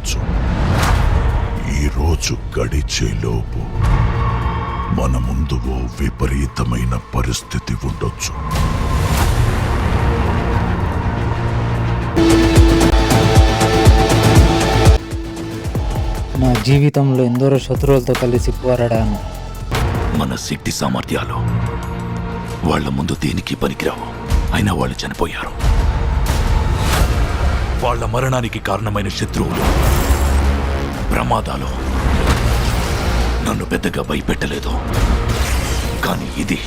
ఉండొచ్చు. ఈరోజు గడిచేలోపు మన ముందు ఓ విపరీతమైన పరిస్థితి ఉండొచ్చు. నా జీవితంలో ఎందరో శత్రువులతో కలిసి పోరాడాను. మన శక్తి సామర్థ్యాలు వాళ్ళ ముందు దేనికి పనికిరావు. అయినా వాళ్ళు చనిపోయారు. వాళ్ళ మరణానికి కారణమైన శత్రువులు, ప్రమాదాలు నన్ను పెద్దగా భయపెట్టలేదు. కానీ ఇది